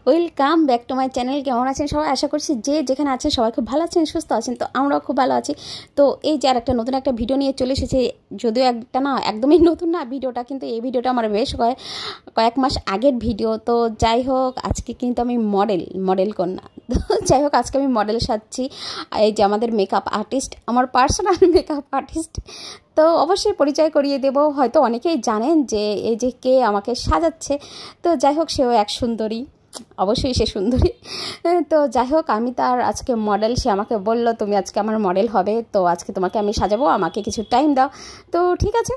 Welcome back to my channel. কেমন আছেন সবাই? আশা করছি যে যেখানে আছেন সবাই খুব ভালো আছেন, সুস্থ আছেন। তো আমরাও খুব ভালো আছি। তো এই যে আর একটা নতুন একটা ভিডিও নিয়ে চলে এসেছি, যদিও একটা না একদমই নতুন না ভিডিওটা, কিন্তু এই ভিডিওটা আমার বেশ কয়েক মাস আগের ভিডিও। তো যাই হোক, আজকে কিন্তু আমি মডেল কন্যা। তো যাই হোক, আজকে আমি মডেল সাজছি। এই যে আমাদের মেকআপ আর্টিস্ট, আমার পার্সোনাল মেকআপ আর্টিস্ট। তো অবশ্যই পরিচয় করিয়ে দেব। হয়তো অনেকেই জানেন যে এই যে কে আমাকে সাজাচ্ছে। তো যাই হোক, সেও এক সুন্দরী, অবশ্যই সে সুন্দরী। তো যাই হোক, আমি তার আজকে মডেল। সে আমাকে বললো তুমি আজকে আমার মডেল হবে, তো আজকে তোমাকে আমি সাজাবো, আমাকে কিছু টাইম দাও। তো ঠিক আছে,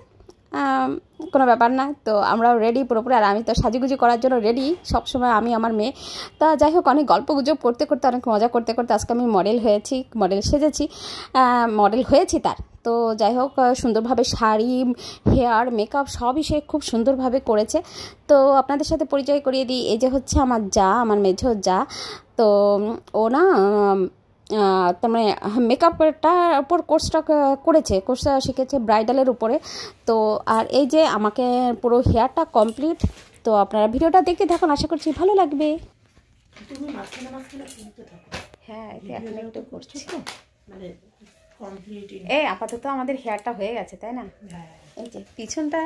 কোনো ব্যাপার না। তো আমরাও রেডি পুরোপুরি, আর আমি তো সাজুগুজু করার জন্য রেডি সবসময়, আমি আমার মেয়ে। তা যাই হোক, অনেক গল্প গুজব করতে করতে, অনেক মজা করতে করতে আজকে আমি মডেল সেজেছি, মডেল হয়েছি তার। তো যাই হোক, সুন্দরভাবে শাড়ি, হেয়ার, মেকআপ সবই সে খুব সুন্দরভাবে করেছে। তো আপনাদের সাথে পরিচয় করিয়ে দিই। এই যে হচ্ছে আমার যা, আমার মেঝো যা। তো ও না তার মানে মেকআপটার উপর কোর্সটা শিখেছে ব্রাইডালের উপরে। তো আর এই যে আমাকে পুরো হেয়ারটা কমপ্লিট। তো আপনারা ভিডিওটা দেখতে থাকুন, আশা করছি ভালো লাগবে। হ্যাঁ, এখন একটু করছি। এই আপাতত আমাদের হেয়ারটা হয়ে গেছে, তাই না? এই যে পিছনটা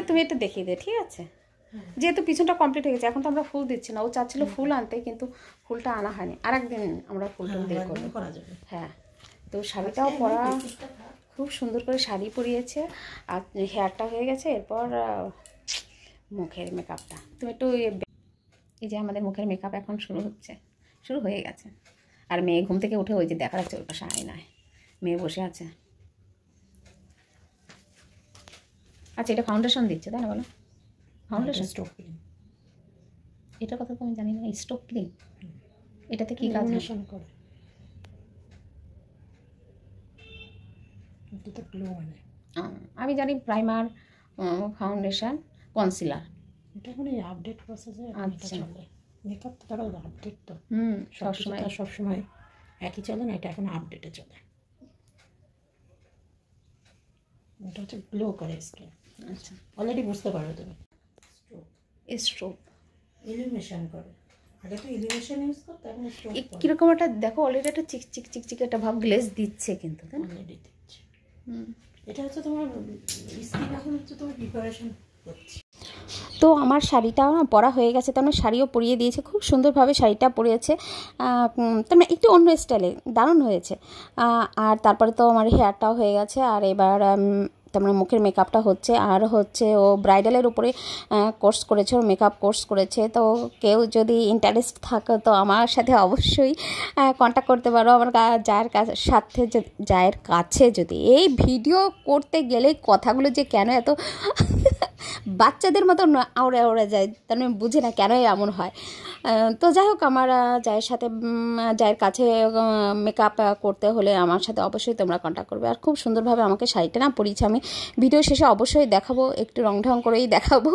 তুমি একটু দেখিয়ে দে, ঠিক আছে? যেহেতু পিছনটা কমপ্লিট হয়ে গেছে, এখন তো আমরা ফুল দিচ্ছি না। ও চাচ্ছিল ফুল আনতে, কিন্তু ফুলটা আনা হয়নি। আর একদিন আমরা ফুলটা দিয়ে করবো। হ্যাঁ, তো শাড়িটাও পরা খুব সুন্দর করে শাড়ি পরিয়েছে, আর হেয়ারটা হয়ে গেছে। এরপর মুখের মেকআপটা তুমি একটু, এই যে আমাদের মুখের মেকআপ এখন শুরু হয়ে গেছে। আর মেয়ে ঘুম থেকে উঠে ওই যে দেখা যাচ্ছে ওর পাশে আয়নায় মেয়ে বসে আছে। আচ্ছা, এটা ফাউন্ডেশন দিচ্ছে, তাই না? বলো, ফাউন্ডেশন স্টোক ক্রিম। এটার কথা তো আমি জানি না। স্টোক ক্রিম এটাতে কি কাজ করে? আমি জানি প্রাইমার, ফাউন্ডেশন, কনসিলার। এটা মানে আপডেট প্রসেসে চলে। মেকআপ তো তারা আপডেট তো সবসময় একই চলে না, এটা এখন আপডেটে চলে। এটা হচ্ছে গ্লো করে স্কিন। আচ্ছা, অলরেডি বুঝতে পারো তুমি। স্ট্রোক ইলিমিনেশন করে। আগে তো ইলিমিনেশন ইউজ করতে, এখন স্ট্রোক কিরকম একটা দেখো, অলরেডি একটা চিক একটা ভাব গ্লেজ দিচ্ছে, কিন্তু তাই না? অলরেডি দিচ্ছে। এটা হচ্ছে তোমার স্কিন, এখন হচ্ছে তোমার প্রিপারেশন করছে। তো আমার শাড়িটা পরা হয়ে গেছে, তার মানে শাড়িও পরিয়ে দিয়েছে, খুব সুন্দরভাবে শাড়িটা পরিয়েছে। তার মানে একটু অন্য স্টাইলে দারুণ হয়েছে। আর তারপরে তো আমার হেয়ারটাও হয়ে গেছে, আর এবার তার মানে মুখের মেকআপটা হচ্ছে। আর হচ্ছে ও ব্রাইডালের উপরে কোর্স করেছে, ওর মেকআপ কোর্স করেছে। তো কেউ যদি ইন্টারেস্ট থাকে তো আমার সাথে অবশ্যই কন্ট্যাক্ট করতে পারো। আমার জায়ের কাছে যদি এই ভিডিও করতে গেলে কথাগুলো যে কেন এত বাচ্চাদের মতো আওড়ে যায়, তার মানে বুঝে না কেন এমন হয়। তো যাই হোক, আমার জায়ের কাছে মেকআপ করতে হলে আমার সাথে অবশ্যই তোমরা কন্ট্যাক্ট করবে। আর খুব সুন্দরভাবে আমাকে শাড়িটা না পরিয়েছে। আমি ভিডিও শেষে অবশ্যই দেখাবো, একটু রং করেই দেখাবো।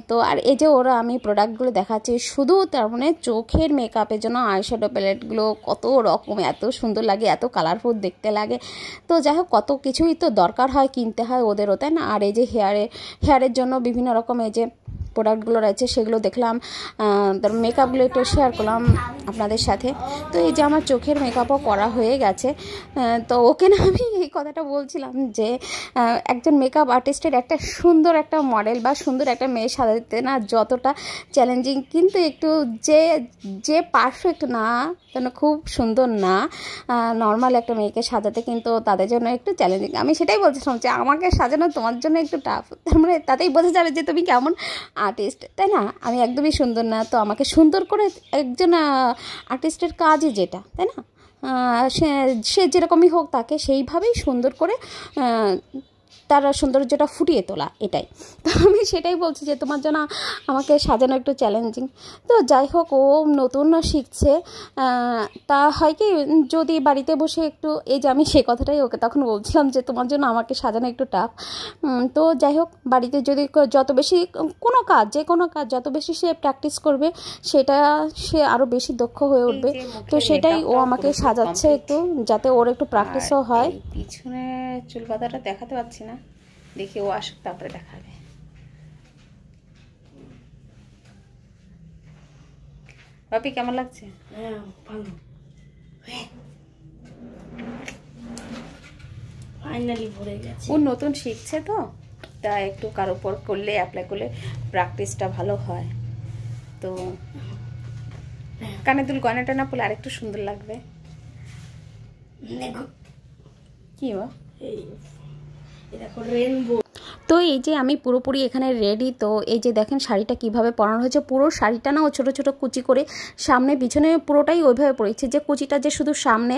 তো আর এই যে ওরা আমি প্রোডাক্টগুলো দেখাচ্ছি, শুধু তার মানে চোখের মেকআপের জন্য আইশ্যাডো প্যালেটগুলো কত রকম, এত সুন্দর লাগে, এত কালারফুল দেখতে লাগে। তো যাই হোক, কত কিছুই তো দরকার হয়, কিনতে হয় ওদেরও, তাই না? আর এই যে হেয়ারের জন্য বিভিন্ন রকম এই যে প্রোডাক্টগুলো রয়েছে, সেগুলো দেখলাম। মেকআপগুলো একটু শেয়ার করলাম আপনাদের সাথে। তো এই যে আমার চোখের মেকআপও করা হয়ে গেছে। তো ওকে না আমি এই কথাটা বলছিলাম যে একজন মেকআপ আর্টিস্টের একটা সুন্দর একটা মডেল বা সুন্দর একটা মেয়ে সাজাতে না যতটা চ্যালেঞ্জিং, কিন্তু একটু যে পারফেক্ট না, যেন খুব সুন্দর না, নর্মাল একটা মেয়েকে সাজাতে কিন্তু তাদের জন্য একটু চ্যালেঞ্জিং। আমি সেটাই বলছিলাম যে আমাকে সাজানো তোমার জন্য একটু টাফ, তার মানে তাতেই বোঝা যাবে যে তুমি কেমন আর্টিস্ট, তাই না? আমি একদমই সুন্দর না, তো আমাকে সুন্দর করে একজন আর্টিস্টের কাজই যেটা, তাই না? সে যেরকমই হোক, তাকে সেইভাবেই সুন্দর করে তার সৌন্দর্যটা ফুটিয়ে তোলা, এটাই। তো আমি সেটাই বলছি যে তোমার জন্য আমাকে সাজানো একটু চ্যালেঞ্জিং। তো যাই হোক, ও নতুন শিখছে। তা হয় কি, যদি বাড়িতে বসে একটু, এই যে আমি সে কথাটাই ওকে তখন বলছিলাম যে তোমার জন্য আমাকে সাজানো একটু টাফ। তো যাই হোক, বাড়িতে যদি যত বেশি যে কোনো কাজ যত বেশি সে প্র্যাকটিস করবে, সেটা সে আরও বেশি দক্ষ হয়ে উঠবে। তো সেটাই ও আমাকে সাজাচ্ছে একটু, যাতে ওর একটু প্র্যাকটিসও হয়। পিছনে চুল বাঁধাটা দেখাতে পারছি না, দেখি ও আসুক তারপরে দেখাবে। বাপি কেমন লাগছে? হ্যাঁ ভালো, ফাইনালি ভরে গেছে। ও নতুন শিখছে তো, তা একটু কারো উপর করলে অ্যাপ্লাই করলে প্র্যাকটিসটা ভালো হয়। তো কানে দুল গয়নাটা না পড়লে আরেকটু সুন্দর লাগবে। দেখো কি বা এই দেখো রেইনবো। তো এই যে আমি পুরোপুরি এখানে রেডি। তো এই যে দেখেন শাড়িটা কিভাবে পরানো হয়েছে, পুরো শাড়িটা না ও ছোটো ছোটো কুচি করে সামনে পিছনে পুরোটাই ওইভাবে পরেছে, যে কুচিটা যে শুধু সামনে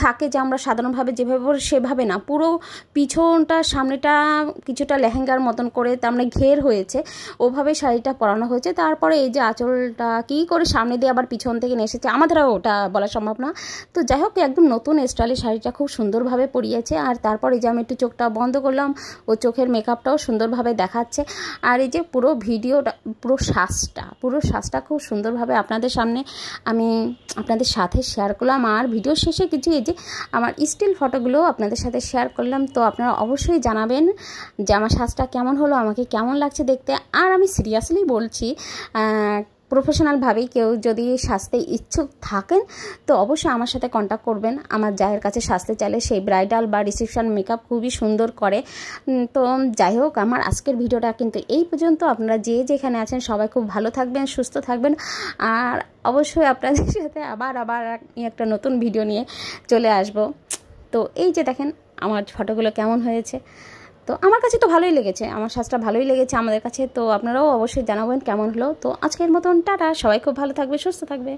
থাকে যে আমরা সাধারণভাবে যেভাবে পরি সেভাবে না, পুরো পিছনটা সামনেটা কিছুটা লেহেঙ্গার মতন করে তার মানে ঘের হয়েছে, ওভাবে শাড়িটা পরানো হয়েছে। তারপরে এই যে আঁচলটা কী করে সামনে দিয়ে আবার পিছন থেকে নিয়ে এসেছে, আমাদের ওটা বলা সম্ভব না। তো যাই হোক একদম নতুন স্টাইলে শাড়িটা খুব সুন্দরভাবে পরিয়েছে। আর তারপর এই যে আমি একটু চোখটা বন্ধ করলাম, ও চোখের মেকআপটাও সুন্দরভাবে দেখাচ্ছে। আর এই যে পুরো ভিডিওটা পুরো শ্বাসটা খুব সুন্দরভাবে আপনাদের সামনে আমি আপনাদের সাথে শেয়ার করলাম। আর ভিডিও শেষে কিছু এই যে আমার স্টিল ফটোগুলো আপনাদের সাথে শেয়ার করলাম। তো আপনারা অবশ্যই জানাবেন যে আমার শ্বাসটা কেমন হলো, আমাকে কেমন লাগছে দেখতে। আর আমি সিরিয়াসলি বলছি, প্রফেশনালভাবেই কেউ যদি সাজতে ইচ্ছুক থাকেন তো অবশ্যই আমার সাথে কন্ট্যাক্ট করবেন। আমার জায়ের কাছে সাজতে চাইলে সেই ব্রাইডাল বা রিসেপশন মেকআপ খুবই সুন্দর করে। তো যাই হোক আমার আজকের ভিডিওটা কিন্তু এই পর্যন্ত। আপনারা যে যেখানে আছেন সবাই খুব ভালো থাকবেন, সুস্থ থাকবেন। আর অবশ্যই আপনাদের সাথে আবার একটা নতুন ভিডিও নিয়ে চলে আসব। তো এই যে দেখেন আমার ফটোগুলো কেমন হয়েছে। তো আমার কাছে তো ভালোই লেগেছে, আমার সাজটা ভালোই লেগেছে আমাদের কাছে। তো আপনারাও অবশ্যই জানাবেন কেমন হলো। তো আজকের মতন টাটা, সবাই খুব ভালো থাকবে, সুস্থ থাকবে।